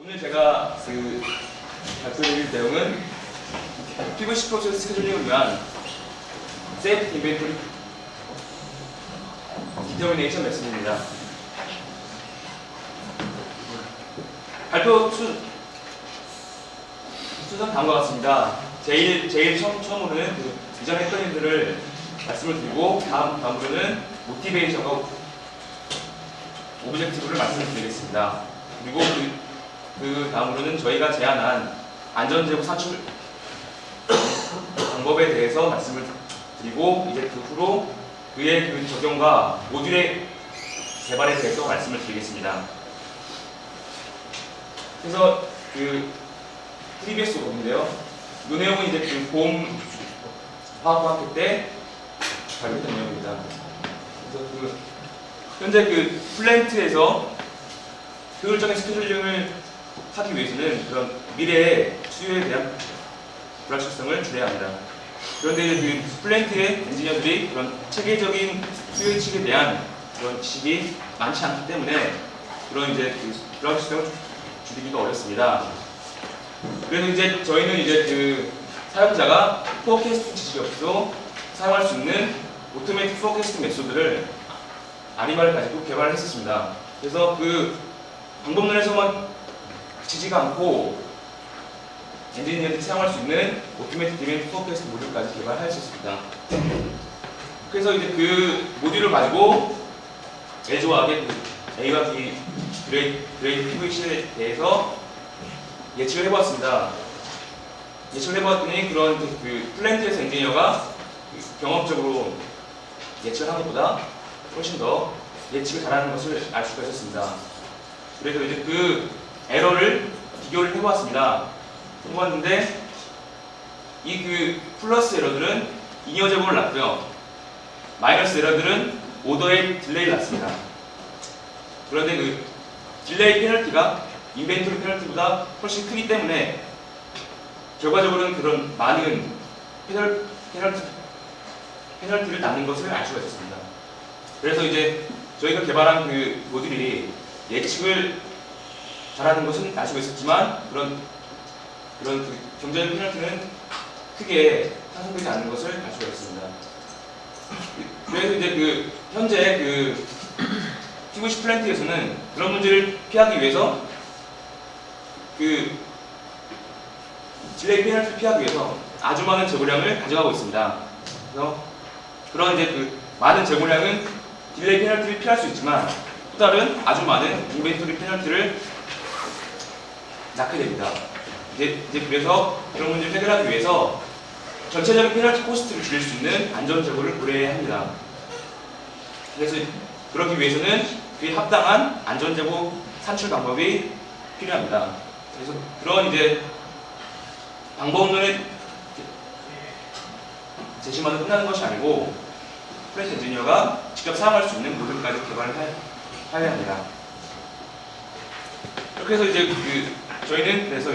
오늘 제가 발표드릴 내용은 P90 프로세스 스케줄링을 위한 세이프티 인벤토리 디터미네이션 메소드입니다. 발표 순서는 다음과 같습니다. 제일 처음으로는 이전에 했던 일들을 말씀을 드리고 다음으로는 모티베이션과 오브젝티브를 말씀을 드리겠습니다. 그리고 그 다음으로는 저희가 제안한 안전제고 사출 방법에 대해서 말씀을 드리고 이제 그 후로 그의 적용과 모듈의 개발에 대해서 말씀을 드리겠습니다. 그래서 프리비어스 부분인데요. 이 내용은 이제 보험 화학학회 때 발표했던 내용입니다. 그래서 현재 플랜트에서 효율적인 스케줄링을 하기 위해서는 그런 미래의 수요에 대한 불확실성을 줄여야 합니다. 그런데 플랜트의 엔지니어들이 그런 체계적인 수요 예측에 대한 그런 지식이 많지 않기 때문에 그런 불확실성을 줄이기가 어렵습니다. 그래서 이제 저희는 사용자가 포캐스팅 지식이 없어도 사용할 수 있는 오토매틱 포캐스팅 메소드를 아리바를 가지고 개발을 했었습니다. 그래서 방법론에서만 그치지가 않고 엔지니어들이 사용할 수 있는 오토매틱 디맨드 포캐스팅 모듈까지 개발하였습니다. 그래서 이제 모듈을 가지고 애조하게 A와 B 그레이드 PVC에 대해서 예측을 해보았습니다. 예측을 해보았더니 그런 플랜트에서 엔지니어가 경험적으로 예측을 하는 것보다 훨씬 더 예측을 잘하는 것을 알 수가 있었습니다. 그래서 이제 에러를 비교를 해보았습니다. 해보았는데 플러스 에러들은 잉여 제곱을 낳고요. 마이너스 에러들은 오더의 딜레이를 낳습니다. 그런데 딜레이 페널티가 인벤토리 페널티보다 훨씬 크기 때문에 결과적으로는 그런 많은 페널티를 낳는 것을 알 수가 있었습니다. 그래서 이제 저희가 개발한 모듈이 예측을 잘하는 것은 알 수가 있었지만 그런 경제적 페널티는 크게 상승되지 않는 것을 알 수가 있습니다. 그래서 이제 현재 P90 플랜트에서는 그런 문제를 피하기 위해서 딜레이 페널티를 피하기 위해서 아주 많은 재고량을 가져가고 있습니다. 그래서 그런 많은 재고량은 딜레이 페널티를 피할 수 있지만 또 다른 아주 많은 인벤토리 페널티를 낳게 됩니다. 이제 그래서 그런 문제를 해결하기 위해서 전체적인 페널티 코스트를 줄일 수 있는 안전 재고를 고려해야 합니다. 그래서 그러기 위해서는 그에 합당한 안전 재고 산출 방법이 필요합니다. 그래서 그런 방법론의 제시만으로 끝나는 것이 아니고 플랜트 엔지니어가 직접 사용할 수 있는 모듈까지 개발을 해야 합니다. 그렇게 해서 저희는 그래서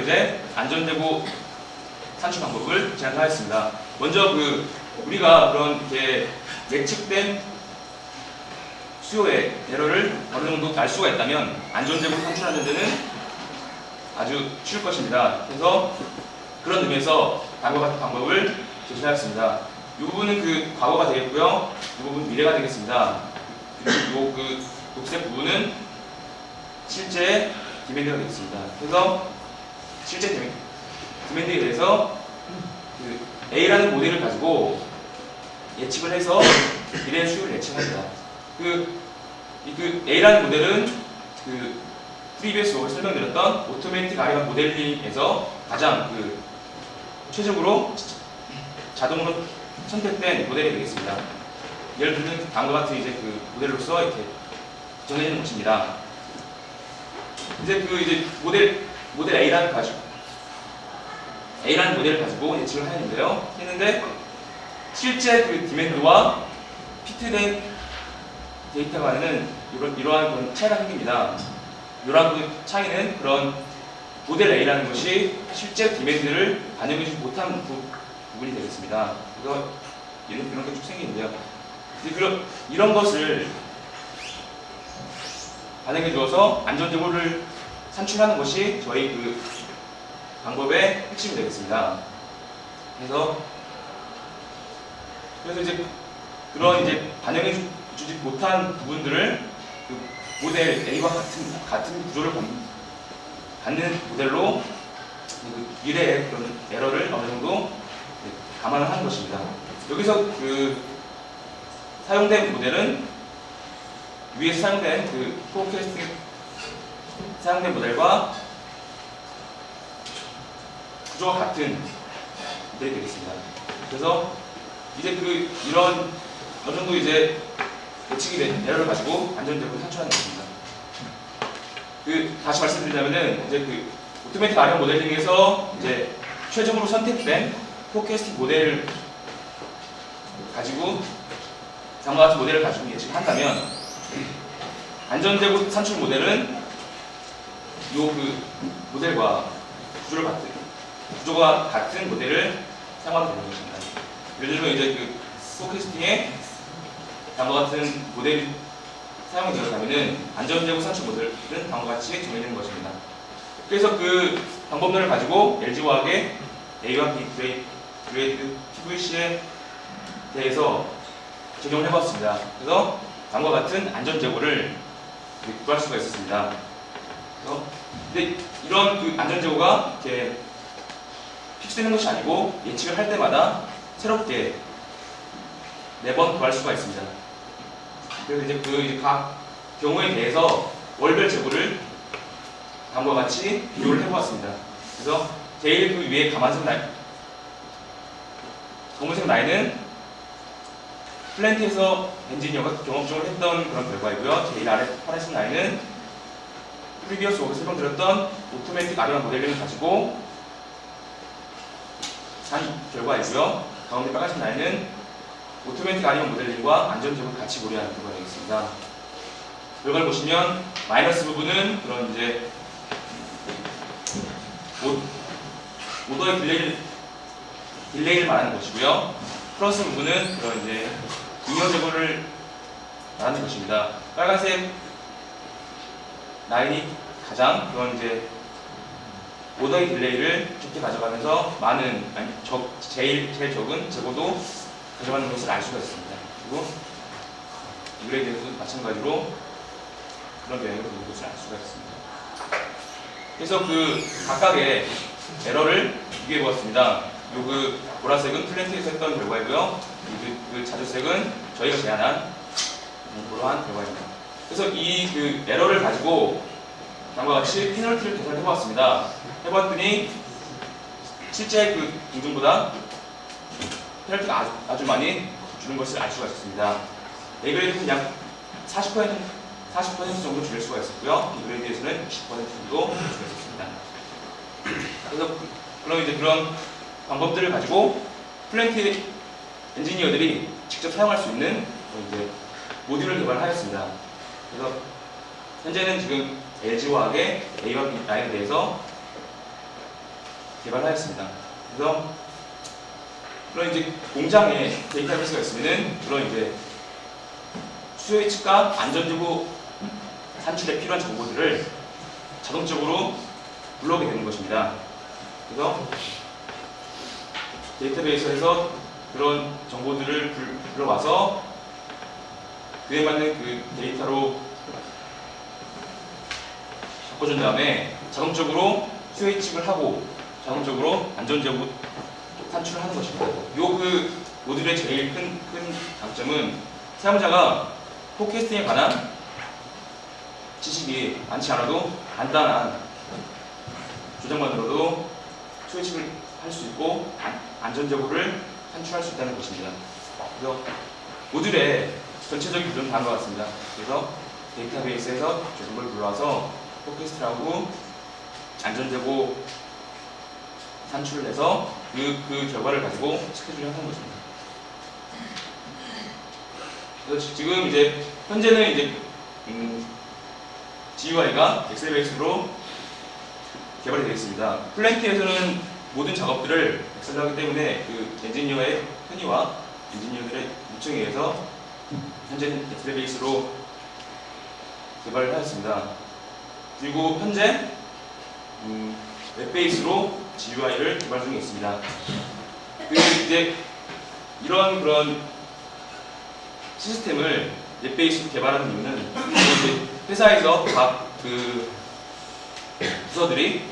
안전재고 산출 방법을 제안하였습니다. 먼저 우리가 그런 예측된 수요의 에러를 어느 정도 알 수가 있다면 안전재고 산출하는 데는 아주 쉬울 것입니다. 그래서 그런 의미에서 다음과 같은 방법을 제시하였습니다. 이 부분은 과거가 되겠고요. 이 부분은 미래가 되겠습니다. 그리고 녹색 부분은 실제 디맨드가 되겠습니다. 그래서 실제 디맨드에 대해서 A라는 모델을 가지고 예측을 해서 미래의 수요를 예측합니다. A라는 모델은 프리비어스 설명드렸던 오토매틱 아리바 모델링에서 가장 최적으로 자동으로 선택된 모델이 되겠습니다. 예를 들면 다음과 같은 모델로서 이렇게 정해지는 것입니다. 모델 A라는 모델을 가지고 예측을 했는데 실제 디맨드와 피트된 데이터 간에는 이러한 그런 차이가 생깁니다. 이러한 차이는 그런 모델 A라는 것이 실제 디맨드를 반영해주지 못한 부분이 되겠습니다. 그래서 이런 게 쭉 생기는데요. 이런 것을 반영해 주어서 안전재고를 산출하는 것이 저희 그 방법의 핵심이 되겠습니다. 그래서 이제 그런 이제 반영해 주지 못한 부분들을 그 모델 A와 같은 구조를 갖는 모델로 그 미래의 그런 에러를 어느 정도 감안을 하는 것입니다. 여기서 그 사용된 모델은 위에서 사용된 그 포캐스팅 사용된 모델과 구조가 같은 모델이 되겠습니다. 그래서 이제 그 이런 어느 정도 이제 예측이 된 에러를 가지고 안전적으로 산출하는 것입니다. 그 다시 말씀드리자면은 이제 그 오토매틱 RF 모델링에서 이제 최종으로 선택된 포캐스팅 모델을 가지고 다음과 같은 모델을 가지고 예측을 한다면 안전재고 산출 모델은 이 그 모델과 구조가 같은 모델을 사용하면 되는 것입니다. 예를 들면 이제 그 포캐스팅에 다음과 같은 모델이 사용이 되었다면 안전재고 산출 모델은 다음과 같이 정해지는 것입니다. 그래서 그 방법론을 가지고 LG화학의 A와 B 그레이드 PVC에 대해서 적용을 해봤습니다. 그래서 다음과 같은 안전재고를 구할 수가 있었습니다. 근데 이런 그 안전재고가 이렇게 픽스되는 것이 아니고 예측을 할 때마다 새롭게 매번 구할 수가 있습니다. 그래서 이제 각 경우에 대해서 월별 재고를 다음과 같이 비교를 해보았습니다. 그래서 제일 그 위에 검은색 라인은 플랜트에서 엔지니어가 경험적으로 했던 그런 결과이고요. 제일 아래 파란색 라인은 프리비어스 워크 설명드렸던 오토매틱 RF 모델링을 가지고 한 결과이고요. 가운데 빨간색 라인은 오토매틱 RF 모델링과 안전적으로 같이 고려하는 결과가 되겠습니다. 결과를 보시면 마이너스 부분은 그런 이제 오더의 딜레이를 말하는 것이고요. 플러스 부분은 그런 이제 잉여 재고를 말하는 것입니다. 빨간색 라인이 가장 그런 이제 오더의 딜레이를 적게 가져가면서 제일 적은 재고도 가져가는 것을 알 수가 있습니다. 그리고 이 그래드에서도 마찬가지로 그런 영향을 주는 것을 알 수가 있습니다. 그래서 그 각각의 에러를 비교해 보았습니다. 그 보라색은 플랜트에서 했던 결과이고요. 그 자주색은 저희가 제안한 그러한 결과입니다. 그래서 이 그 에러를 가지고 다음과 같이 페널티를 계산해 보았습니다. 해봤더니 실제 그 기준보다 페널티가 아주 많이 주는 것을 알 수가 있었습니다. A 그레이드는 약 40% 정도 줄일 수가 있었고요. B 그레이드에서는 60% 정도 줄일 수가 있었습니다. 그래서 그럼 이제 그런 방법들을 가지고 플랜트 엔지니어들이 직접 사용할 수 있는 이제 모듈을 개발하였습니다. 그래서 현재는 지금 LG화학의 A와 B 라인에 대해서 개발하였습니다. 그래서 그런 이제 공장에 데이터베이스가 있으면은 그런 이제 수요 예측과 안전재고 산출에 필요한 정보들을 자동적으로 불러오게 되는 것입니다. 그래서 데이터베이스에서 그런 정보들을 불러와서 그에 맞는 그 데이터로 바꿔준 다음에 자동적으로 수요 예측을 하고 자동적으로 안전재고 산출을 하는 것입니다. 요 그 모듈의 제일 큰 장점은 사용자가 포캐스팅에 관한 지식이 많지 않아도 간단한 조정만으로도 수요 예측을 할 수 있고 안전재고를 산출할 수 있다는 것입니다. 그래서 모듈의 전체적인 구조는 다음과 같습니다. 그래서 데이터베이스에서 정보를 불러와서 포캐스트하고 안전재고 산출을 해서 그 결과를 가지고 스케줄을 하는 것입니다. 그래서 지금 이제 현재는 이제 GUI가 엑셀 베이스로 개발이 되어 있습니다. 플랜트에서는 모든 작업들을 엑셀로 하기 때문에 그 엔지니어의 편의와 엔지니어들의 요청에 의해서 현재는 엑셀 베이스로 개발을 하였습니다. 그리고 현재 웹베이스로 GUI를 개발 중에 있습니다. 이제 이런 그런 시스템을 웹베이스로 개발하는 이유는 이제 회사에서 각 그 부서들이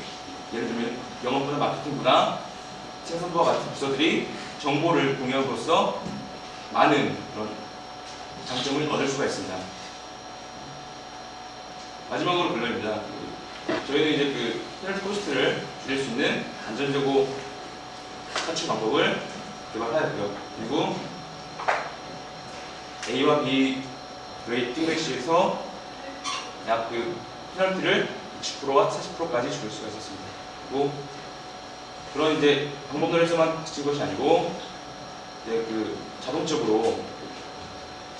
예를 들면 영업부나 마케팅부나 생산부와 같은 부서들이 정보를 공유함으로써 많은 그런 장점을 얻을 수가 있습니다. 마지막으로 결론입니다. 저희는 이제 그 페널티 코스트를 줄일 수 있는 안전제고 산출 방법을 개발하였고요. 그리고 A와 B 레이팅 레시에서 약 그 페널티를 60%와 40%까지 줄일 수가 있었습니다. 그리고 그런 이제 방법론에서만 그친 것이 아니고 이제 그 자동적으로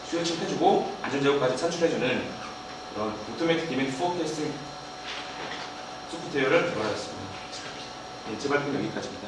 수요 체크해주고 안전제고까지 산출해주는 그런 오토매틱 디맨드 포캐스팅 소프트웨어를 개발하였습니다. 제 발표는 여기까지입니다.